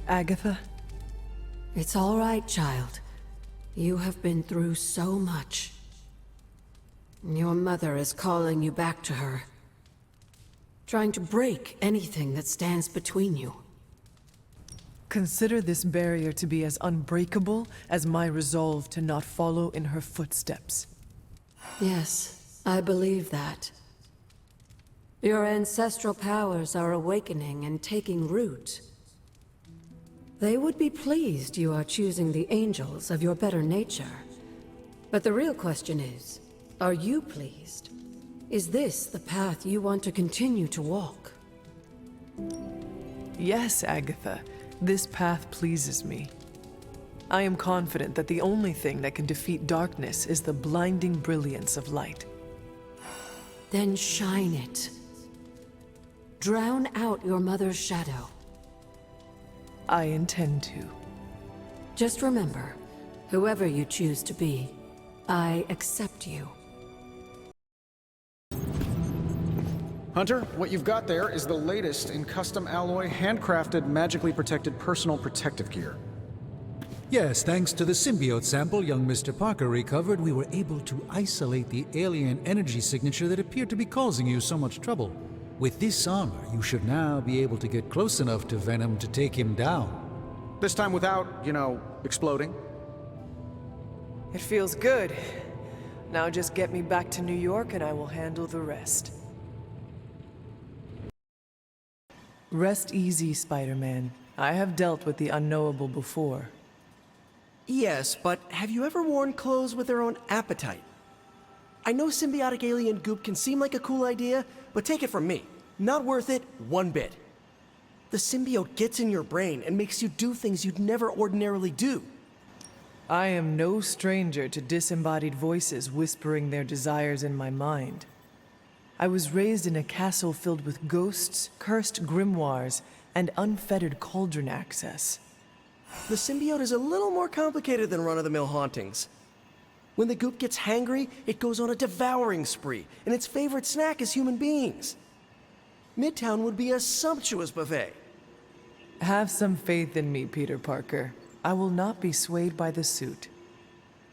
Agatha? It's all right, child. You have been through so much. Your mother is calling you back to her. Trying to break anything that stands between you. Consider this barrier to be as unbreakable as my resolve to not follow in her footsteps. Yes, I believe that. Your ancestral powers are awakening and taking root. They would be pleased you are choosing the angels of your better nature. But the real question is, are you pleased? Is this the path you want to continue to walk? Yes, Agatha. This path pleases me. I am confident that the only thing that can defeat darkness is the blinding brilliance of light. Then shine it. Drown out your mother's shadow. I intend to. Just remember, whoever you choose to be, I accept you. Hunter, what you've got there is the latest in custom alloy, handcrafted, magically protected personal protective gear. Yes, thanks to the symbiote sample young Mr. Parker recovered, we were able to isolate the alien energy signature that appeared to be causing you so much trouble. With this armor, you should now be able to get close enough to Venom to take him down. This time without, exploding. It feels good. Now just get me back to New York and I will handle the rest. Rest easy, Spider-Man. I have dealt with the unknowable before. Yes, but have you ever worn clothes with their own appetite? I know symbiotic alien goop can seem like a cool idea, but take it from me. Not worth it one bit. The symbiote gets in your brain and makes you do things you'd never ordinarily do. I am no stranger to disembodied voices whispering their desires in my mind. I was raised in a castle filled with ghosts, cursed grimoires, and unfettered cauldron access. The symbiote is a little more complicated than run-of-the-mill hauntings. When the goop gets hangry, it goes on a devouring spree, and its favorite snack is human beings. Midtown would be a sumptuous buffet. Have some faith in me, Peter Parker. I will not be swayed by the suit.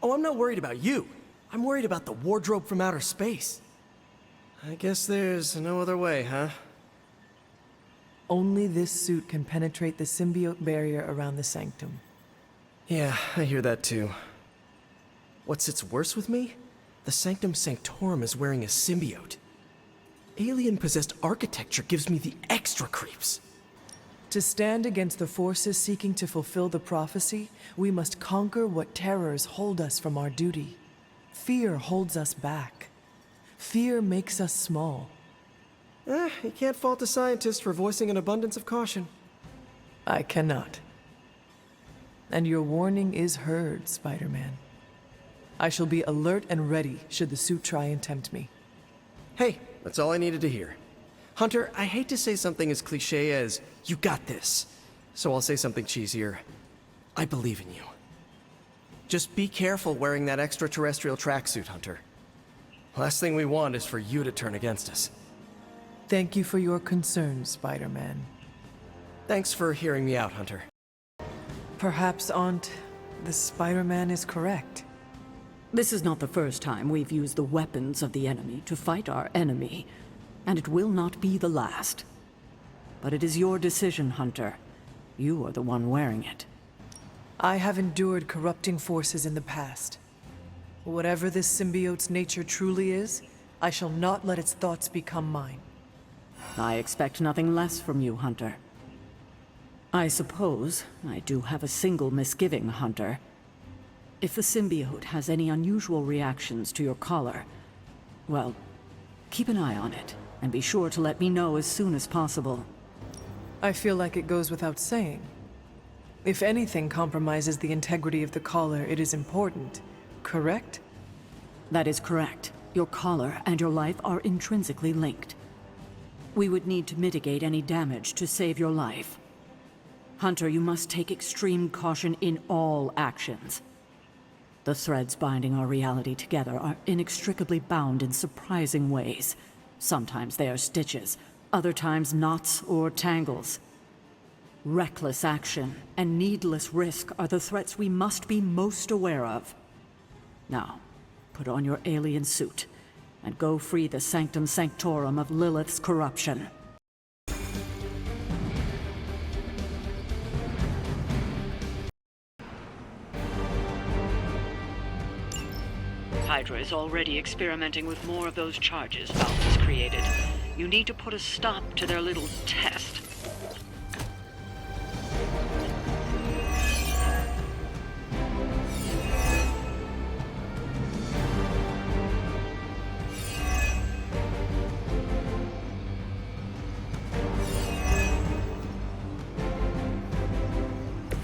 Oh, I'm not worried about you. I'm worried about the wardrobe from outer space. I guess there's no other way, huh? Only this suit can penetrate the symbiote barrier around the sanctum. Yeah, I hear that too. What sits worse with me? The Sanctum Sanctorum is wearing a symbiote. Alien-possessed architecture gives me the extra creeps. To stand against the forces seeking to fulfill the prophecy, we must conquer what terrors hold us from our duty. Fear holds us back. Fear makes us small. You can't fault a scientist for voicing an abundance of caution. I cannot. And your warning is heard, Spider-Man. I shall be alert and ready should the suit try and tempt me. Hey, that's all I needed to hear. Hunter, I hate to say something as cliche as, you got this. So I'll say something cheesier. I believe in you. Just be careful wearing that extraterrestrial tracksuit, Hunter. Last thing we want is for you to turn against us. Thank you for your concern, Spider-Man. Thanks for hearing me out, Hunter. Perhaps, Aunt, the Spider-Man is correct. This is not the first time we've used the weapons of the enemy to fight our enemy, and it will not be the last. But it is your decision, Hunter. You are the one wearing it. I have endured corrupting forces in the past. Whatever this symbiote's nature truly is, I shall not let its thoughts become mine. I expect nothing less from you, Hunter. I suppose I do have a single misgiving, Hunter. If the symbiote has any unusual reactions to your collar, well, keep an eye on it, and be sure to let me know as soon as possible. I feel like it goes without saying. If anything compromises the integrity of the collar, it is important, correct? That is correct. Your collar and your life are intrinsically linked. We would need to mitigate any damage to save your life. Hunter, you must take extreme caution in all actions. The threads binding our reality together are inextricably bound in surprising ways. Sometimes they are stitches, other times knots or tangles. Reckless action and needless risk are the threats we must be most aware of. Now, put on your alien suit and go free the Sanctum Sanctorum of Lilith's corruption. Hydra is already experimenting with more of those charges Valve created. You need to put a stop to their little test.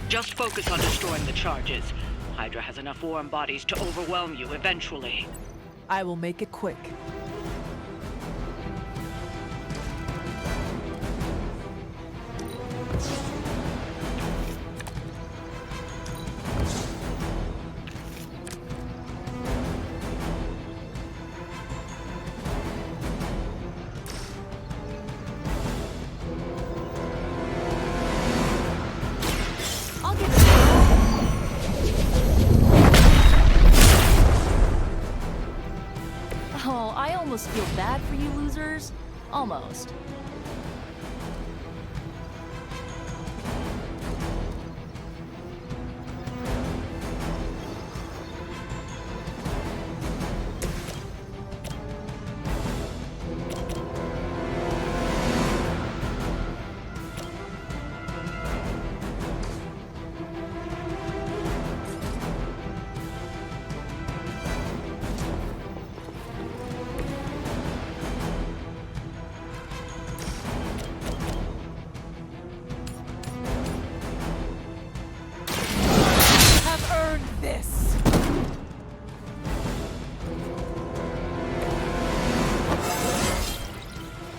Just focus on destroying the charges. Hydra has enough warm bodies to overwhelm you eventually. I will make it quick. Oh, I almost feel bad for you losers. Almost.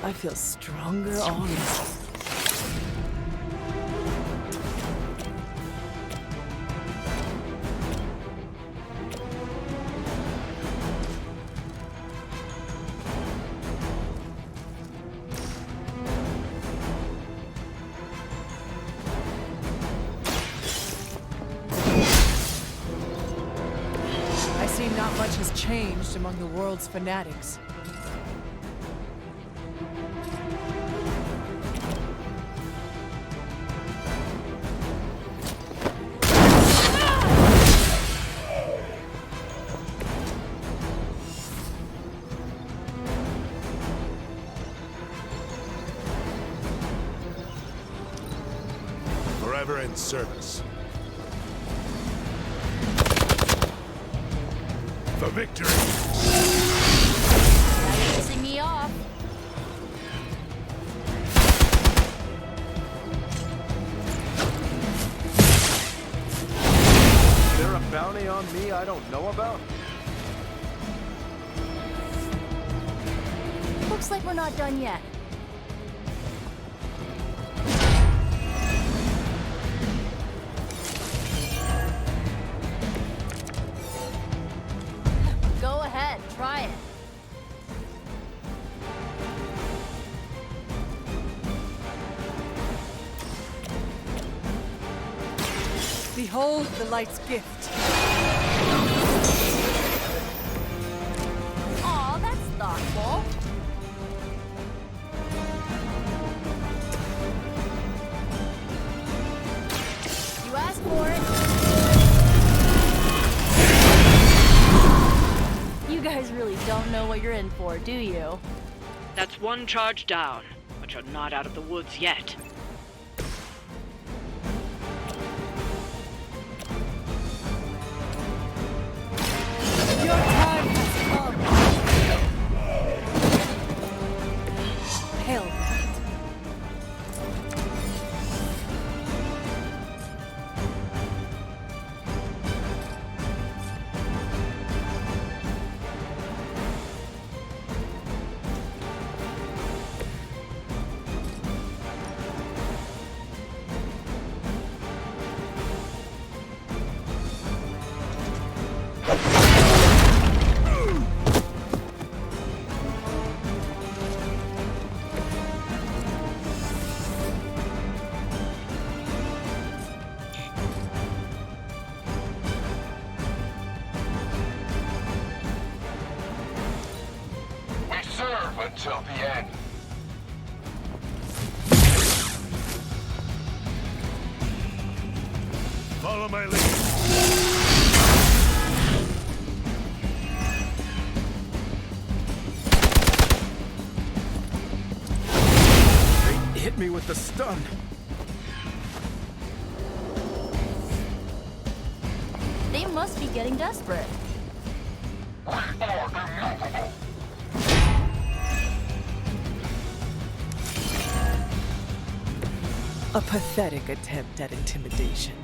I feel stronger already. I see not much has changed among the world's fanatics. Forever in service. For victory! Now you're pissing me off. Is there a bounty on me I don't know about? Looks like we're not done yet. Go ahead, try it. Behold the light's gift. Aw, that's thoughtful. You asked for it. You guys really don't know what you're in for, do you? That's one charge down, but you're not out of the woods yet. Your time has come. Hail. until the end. Follow my lead. They hit me with the stun. They must be getting desperate. A pathetic attempt at intimidation.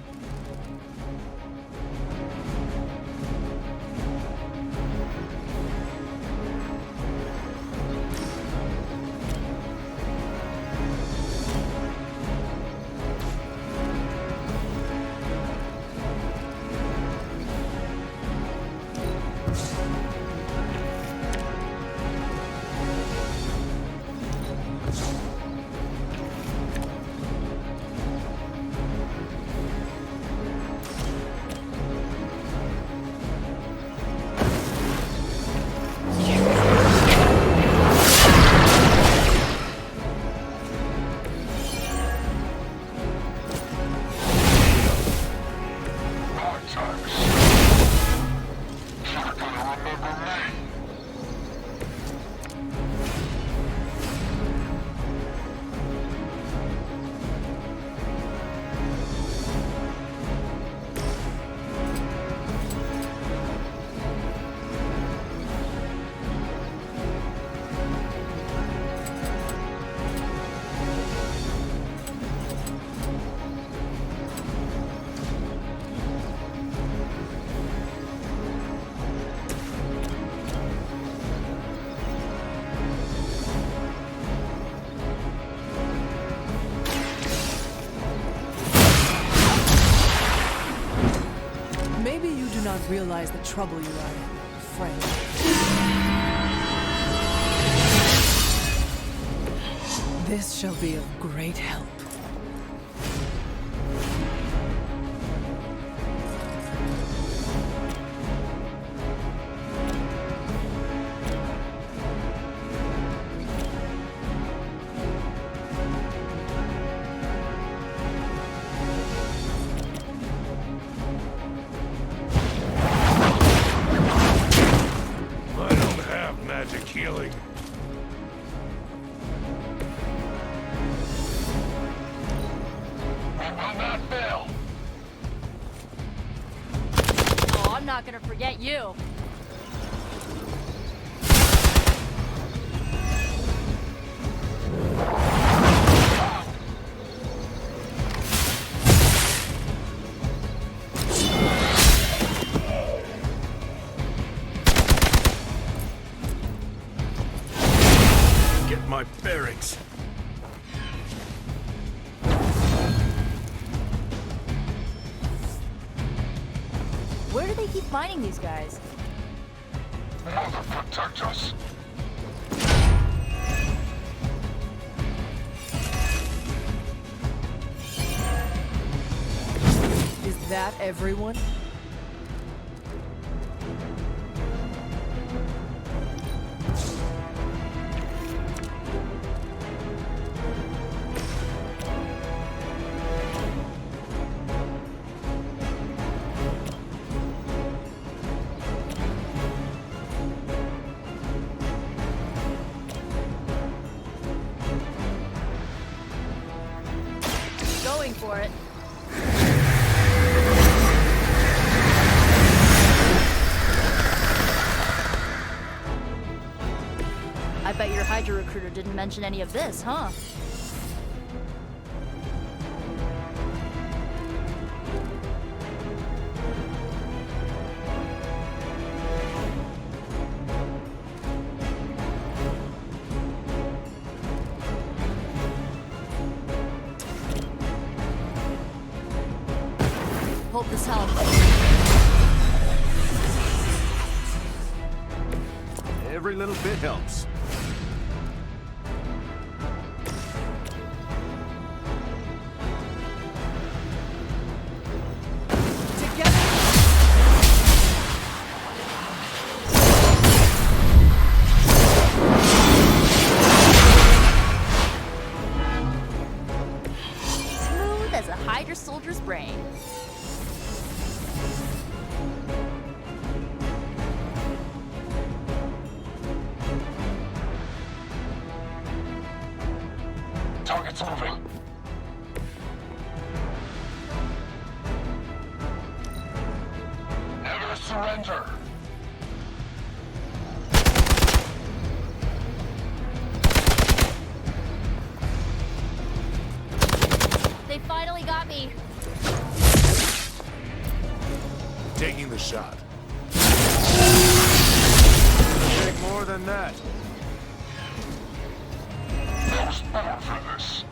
Maybe you do not realize the trouble you are in, friend. This shall be of great help. I don't have magic healing. We will not fail. Oh, I'm not gonna forget you. Get my bearings. Where do they keep finding these guys? Mother, protect us. Is that everyone? Going for it. I bet your Hydra recruiter didn't mention any of this, huh? Hope this helps. Every little bit helps. Together! as a Hydra soldier's brain. Target's moving. Never surrender. They finally got me. Taking the shot. Take more than that. There's more for this.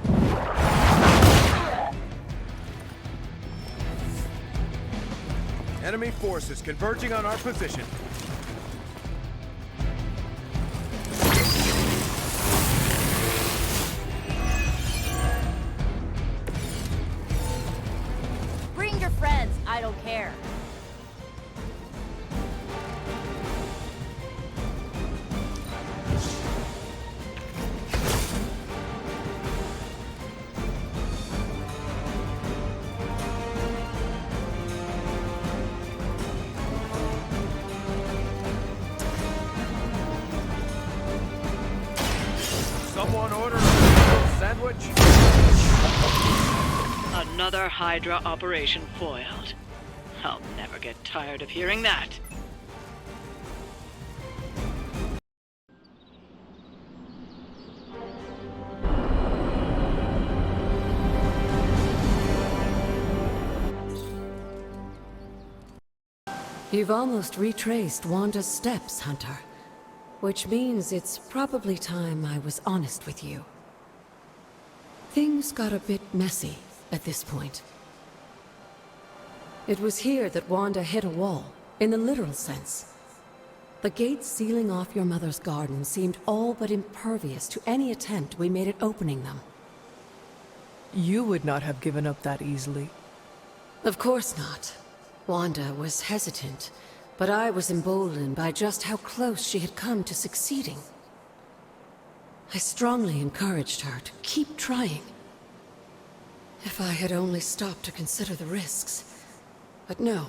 Enemy forces converging on our position. Bring your friends, I don't care. Someone order a sandwich? Another Hydra operation foiled. I'll never get tired of hearing that. You've almost retraced Wanda's steps, Hunter. Which means it's probably time I was honest with you. Things got a bit messy at this point. It was here that Wanda hit a wall, in the literal sense. The gates sealing off your mother's garden seemed all but impervious to any attempt we made at opening them. You would not have given up that easily. Of course not. Wanda was hesitant, but I was emboldened by just how close she had come to succeeding. I strongly encouraged her to keep trying. If I had only stopped to consider the risks. But no.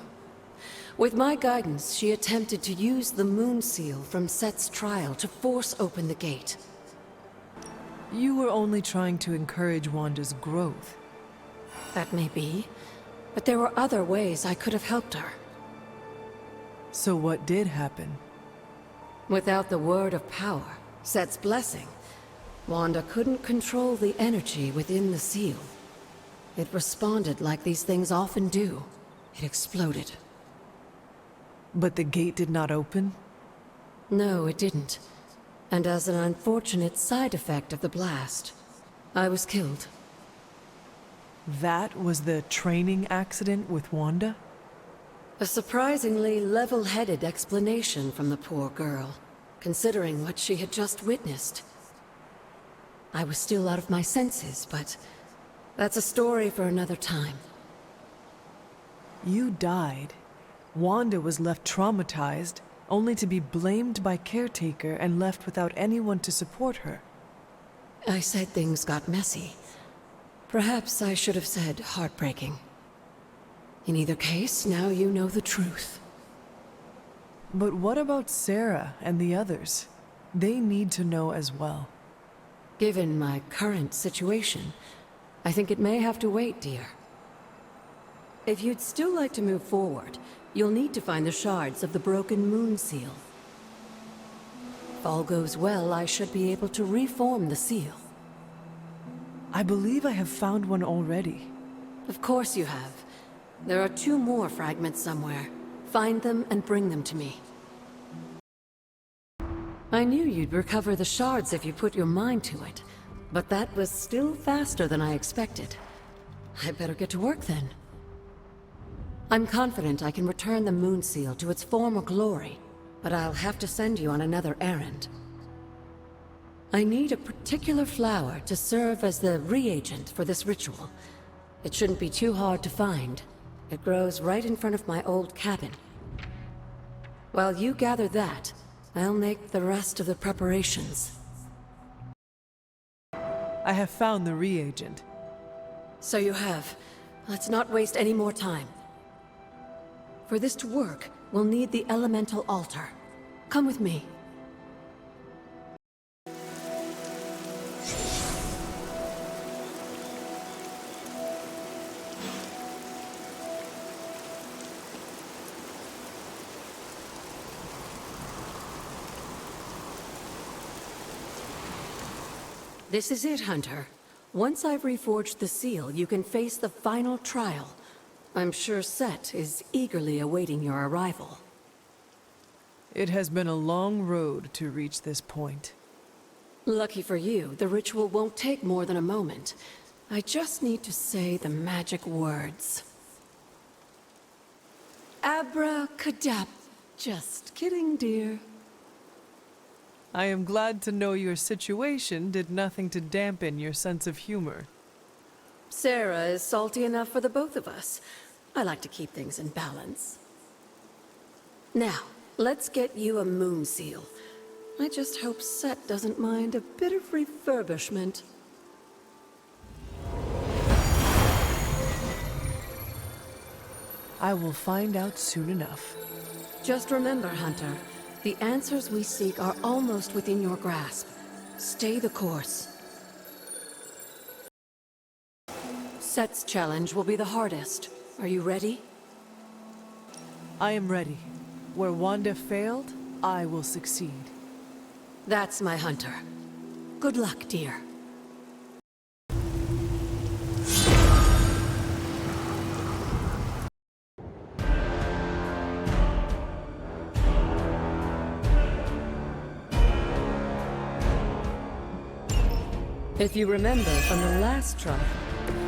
With my guidance, she attempted to use the moon seal from Set's trial to force open the gate. You were only trying to encourage Wanda's growth. That may be, but there were other ways I could have helped her. So what did happen? Without the word of power, Set's blessing, Wanda couldn't control the energy within the seal. It responded like these things often do. It exploded. But the gate did not open? No, it didn't. And as an unfortunate side effect of the blast, I was killed. That was the training accident with Wanda? A surprisingly level-headed explanation from the poor girl, considering what she had just witnessed. I was still out of my senses, but that's a story for another time. You died. Wanda was left traumatized, only to be blamed by Caretaker and left without anyone to support her. I said things got messy. Perhaps I should have said heartbreaking. In either case, now you know the truth. But what about Sarah and the others? They need to know as well. Given my current situation, I think it may have to wait, dear. If you'd still like to move forward, you'll need to find the shards of the broken moon seal. If all goes well, I should be able to reform the seal. I believe I have found one already. Of course you have. There are 2 more fragments somewhere. Find them and bring them to me. I knew you'd recover the shards if you put your mind to it, but that was still faster than I expected. I better get to work then. I'm confident I can return the moon seal to its former glory, but I'll have to send you on another errand. I need a particular flower to serve as the reagent for this ritual. It shouldn't be too hard to find. It grows right in front of my old cabin. While you gather that, I'll make the rest of the preparations. I have found the reagent. So you have. Let's not waste any more time. For this to work, we'll need the elemental altar. Come with me. This is it, Hunter. Once I've reforged the seal, you can face the final trial. I'm sure Set is eagerly awaiting your arrival. It has been a long road to reach this point. Lucky for you, the ritual won't take more than a moment. I just need to say the magic words. Abracadabra. Just kidding, dear. I am glad to know your situation did nothing to dampen your sense of humor. Sarah is salty enough for the both of us. I like to keep things in balance. Now, let's get you a moon seal. I just hope Set doesn't mind a bit of refurbishment. I will find out soon enough. Just remember, Hunter, the answers we seek are almost within your grasp. Stay the course. Set's challenge will be the hardest. Are you ready? I am ready. Where Wanda failed, I will succeed. That's my Hunter. Good luck, dear. If you remember from the last trial,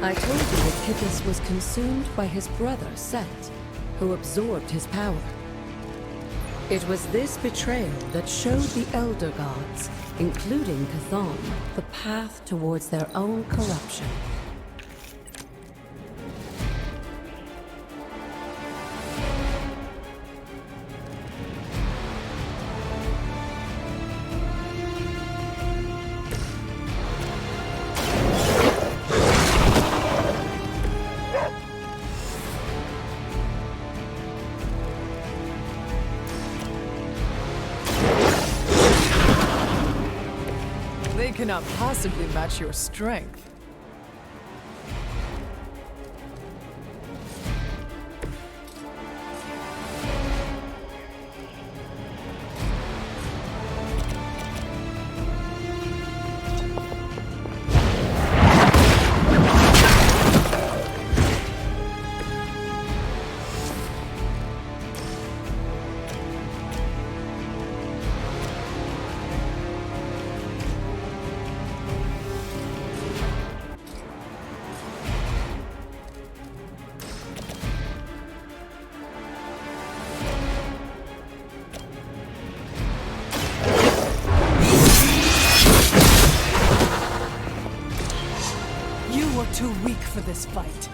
I told you that Kippis was consumed by his brother, Set, who absorbed his power. It was this betrayal that showed the Elder Gods, including Chthon, the path towards their own corruption. They cannot possibly match your strength. Too weak for this fight.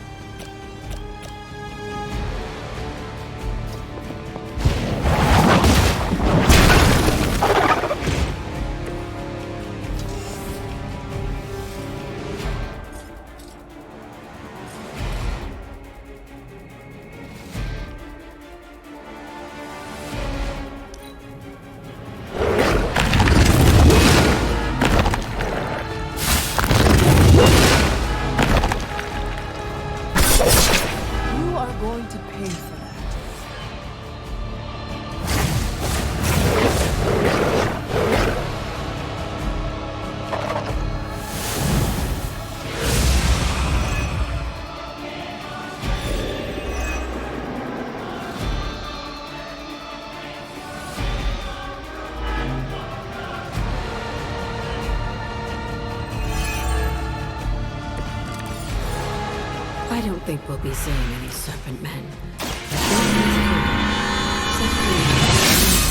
I don't think we'll be seeing any Serpent Men.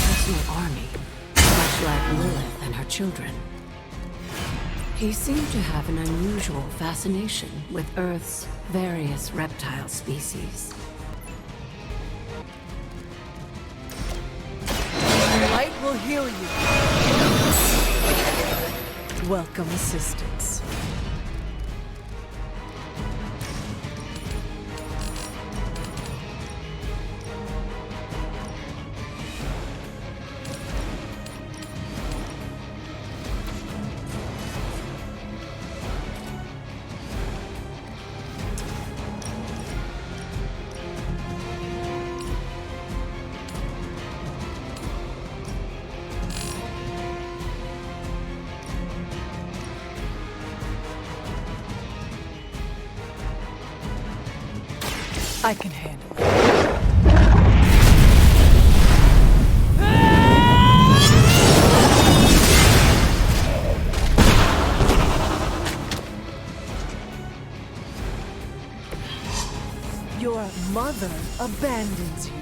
Personal army, much like Lilith and her children. He seemed to have an unusual fascination with Earth's various reptile species. Light will heal you. Welcome assistance. I can handle it. Your mother abandons you.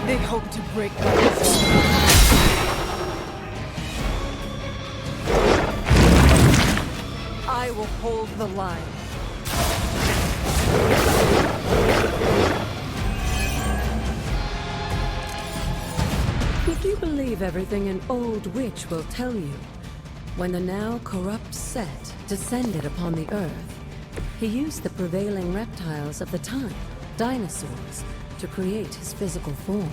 They hope to break my resolve. I will hold the line. If you believe everything an old witch will tell you, when the now corrupt Set descended upon the Earth, he used the prevailing reptiles of the time, dinosaurs, to create his physical form.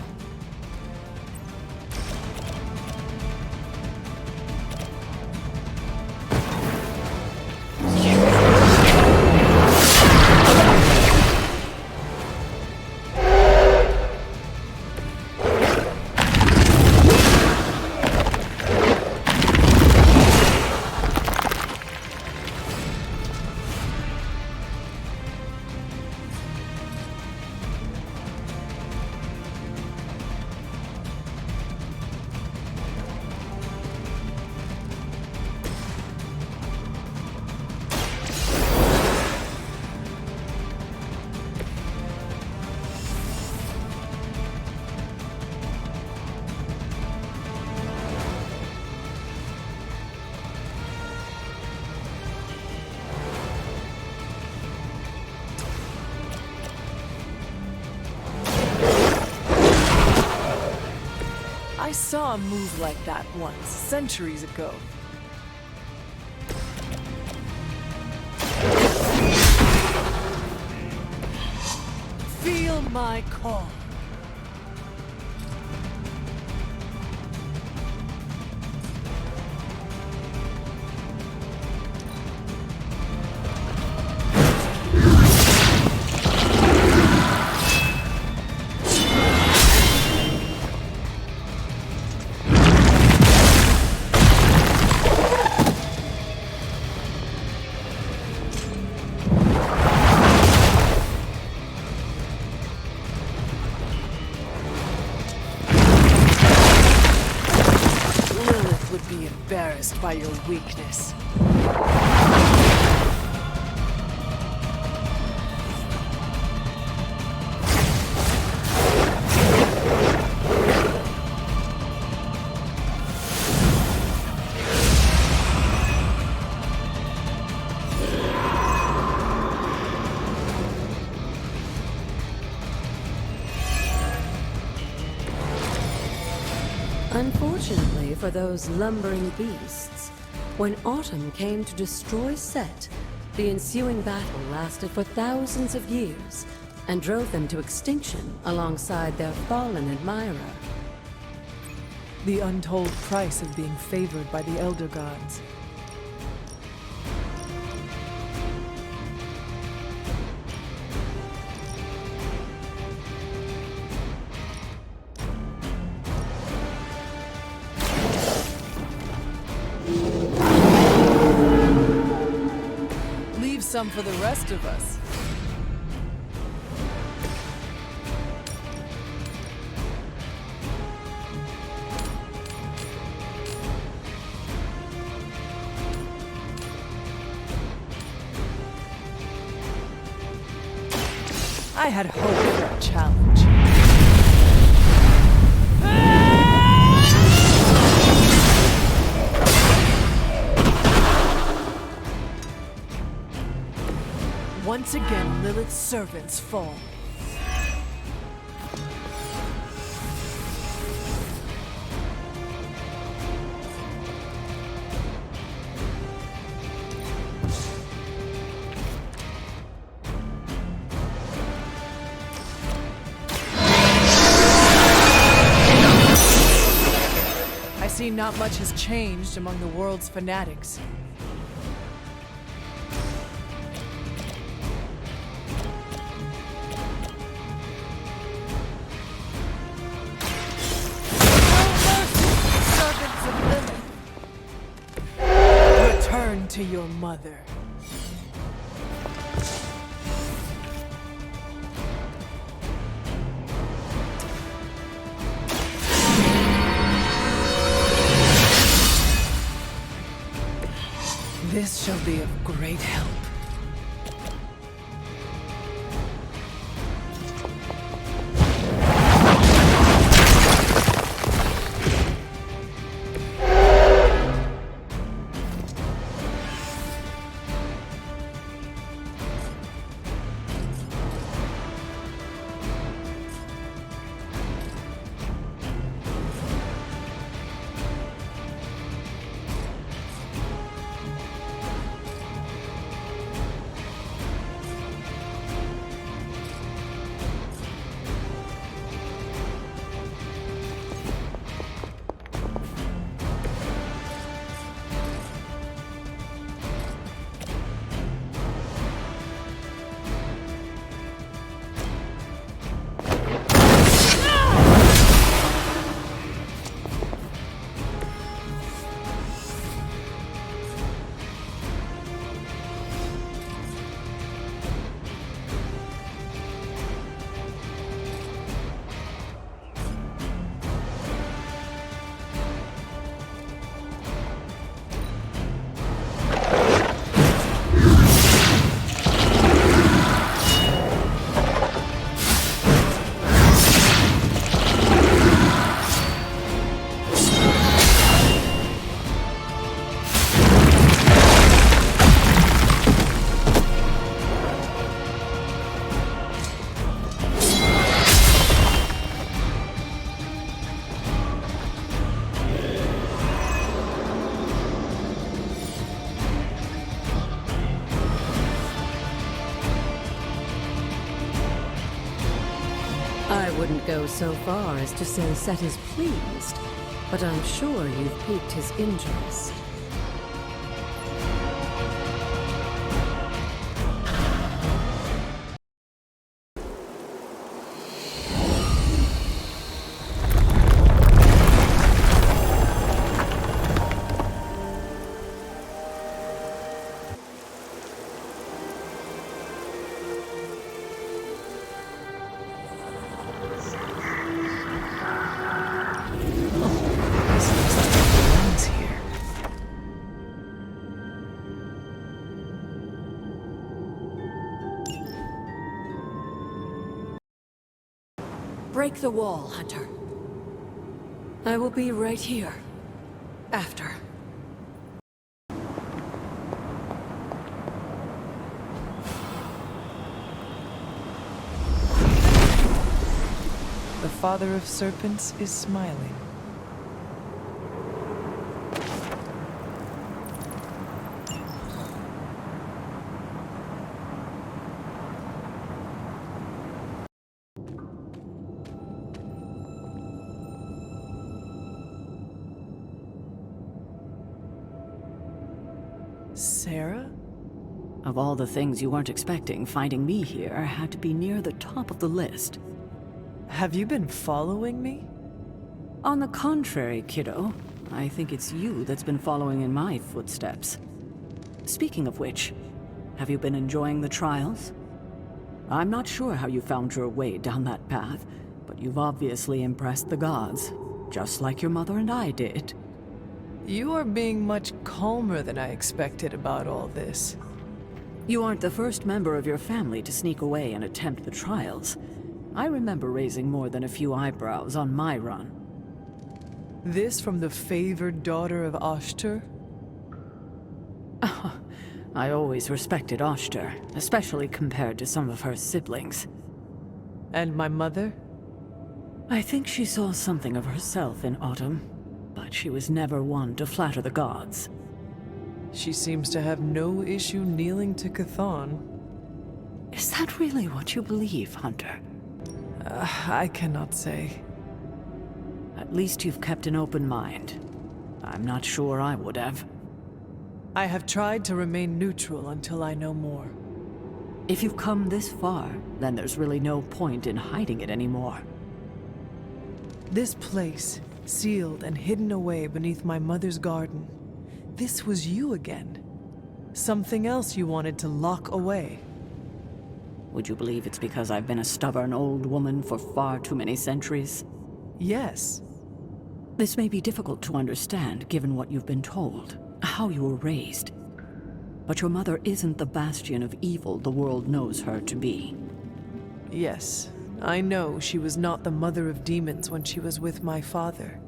I saw a move like that once, centuries ago. Feel my call. Would be embarrassed by your weakness. Unfortunately for those lumbering beasts, when autumn came to destroy Set, the ensuing battle lasted for thousands of years and drove them to extinction alongside their fallen admirer. The untold price of being favored by the Elder Gods. Leave some for the rest of us. I had hope for a challenge. Once again, Lilith's servants fall. I see not much has changed among the world's fanatics. Servants of Lilith. Return to your mother. This shall be of great help. I wouldn't go so far as to say Set is pleased, but I'm sure you've piqued his interest. Break the wall, Hunter. I will be right here. After. The father of serpents is smiling. Sarah? Of all the things you weren't expecting, finding me here had to be near the top of the list. Have you been following me? On the contrary, kiddo, I think it's you that's been following in my footsteps. Speaking of which, have you been enjoying the trials? I'm not sure how you found your way down that path, but you've obviously impressed the gods, just like your mother and I did. You are being much calmer than I expected about all this. You aren't the first member of your family to sneak away and attempt the trials. I remember raising more than a few eyebrows on my run. This from the favored daughter of Oshter? I always respected Oshter, especially compared to some of her siblings. And my mother? I think she saw something of herself in Autumn, but she was never one to flatter the gods. She seems to have no issue kneeling to Chthon. Is that really what you believe, Hunter? I cannot say. At least you've kept an open mind. I'm not sure I would have. I have tried to remain neutral until I know more. If you've come this far, then there's really no point in hiding it anymore. This place, sealed and hidden away beneath my mother's garden, this was you again. Something else you wanted to lock away. Would you believe it's because I've been a stubborn old woman for far too many centuries? Yes. This may be difficult to understand given what you've been told, how you were raised. But your mother isn't the bastion of evil the world knows her to be. Yes, I know she was not the mother of demons when she was with my father.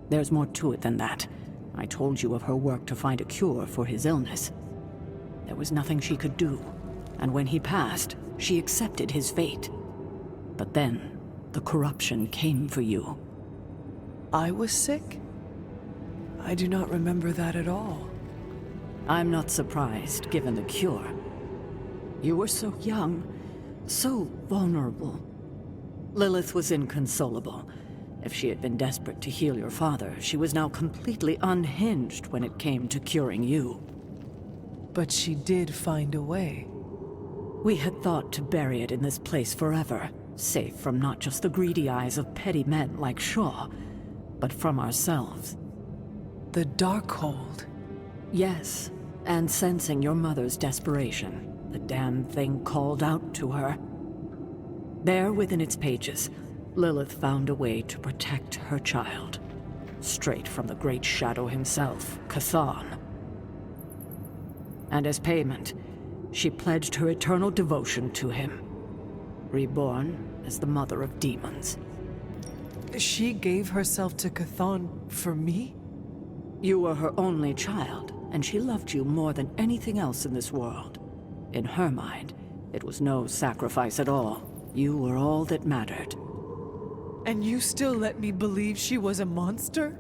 There's more to it than that. I told you of her work to find a cure for his illness. There was nothing she could do, and when he passed, she accepted his fate. But then, the corruption came for you. I was sick? I do not remember that at all. I'm not surprised, given the cure. You were so young, so vulnerable. Lilith was inconsolable. If she had been desperate to heal your father, she was now completely unhinged when it came to curing you. But she did find a way. We had thought to bury it in this place forever, safe from not just the greedy eyes of petty men like Shaw, but from ourselves. The Darkhold. Yes, and sensing your mother's desperation, the damn thing called out to her. There within its pages, Lilith found a way to protect her child. Straight from the Great Shadow himself, Chthon. And as payment, she pledged her eternal devotion to him. Reborn as the mother of demons. She gave herself to Chthon for me? You were her only child, and she loved you more than anything else in this world. In her mind, it was no sacrifice at all. You were all that mattered. And you still let me believe she was a monster?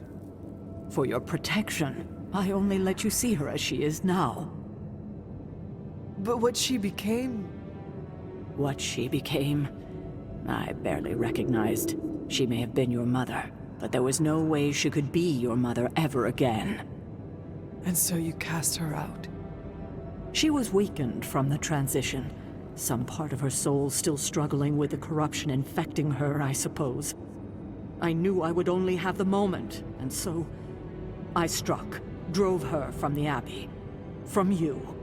For your protection, I only let you see her as she is now. But what she became... What she became, I barely recognized. She may have been your mother, but there was no way she could be your mother ever again. And so you cast her out? She was weakened from the transition. Some part of her soul still struggling with the corruption infecting her, I suppose. I knew I would only have the moment, and so I struck, drove her from the Abbey. From you.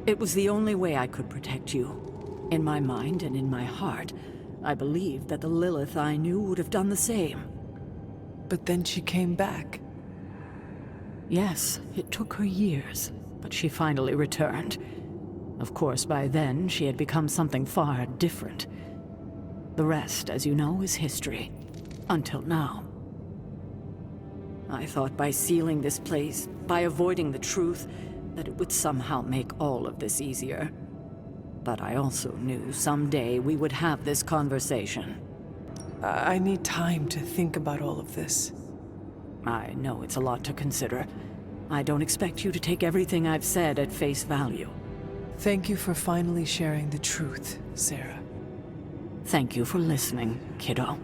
It was the only way I could protect you. In my mind and in my heart, I believed that the Lilith I knew would have done the same. But then she came back. Yes, it took her years, but she finally returned. Of course, by then, she had become something far different. The rest, as you know, is history. Until now. I thought by sealing this place, by avoiding the truth, that it would somehow make all of this easier. But I also knew someday we would have this conversation. I need time to think about all of this. I know it's a lot to consider. I don't expect you to take everything I've said at face value. Thank you for finally sharing the truth, Sarah. Thank you for listening, kiddo.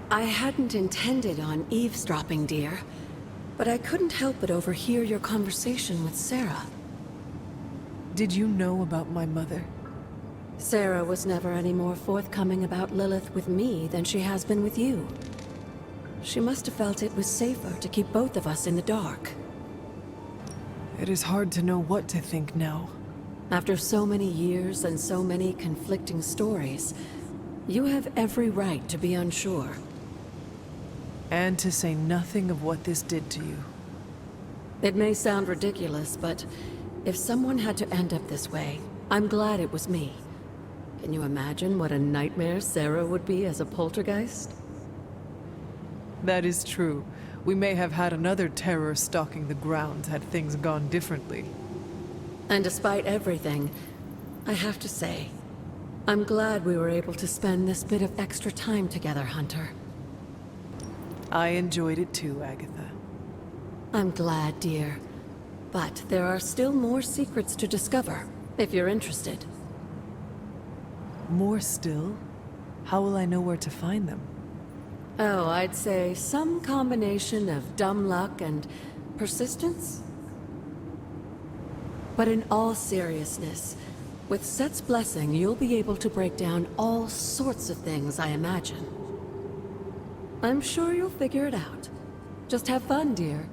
I hadn't intended on eavesdropping, dear, but I couldn't help but overhear your conversation with Sarah. Did you know about my mother? Sarah was never any more forthcoming about Lilith with me than she has been with you. She must have felt it was safer to keep both of us in the dark. It is hard to know what to think now. After so many years and so many conflicting stories, you have every right to be unsure. And to say nothing of what this did to you. It may sound ridiculous, but if someone had to end up this way, I'm glad it was me. Can you imagine what a nightmare Sarah would be as a poltergeist? That is true. We may have had another terror stalking the grounds had things gone differently. And despite everything, I have to say, I'm glad we were able to spend this bit of extra time together, Hunter. I enjoyed it too, Agatha. I'm glad, dear. But there are still more secrets to discover, if you're interested. More still? How will I know where to find them? Oh, I'd say some combination of dumb luck and persistence? But in all seriousness, with Set's blessing, you'll be able to break down all sorts of things, I imagine. I'm sure you'll figure it out. Just have fun, dear.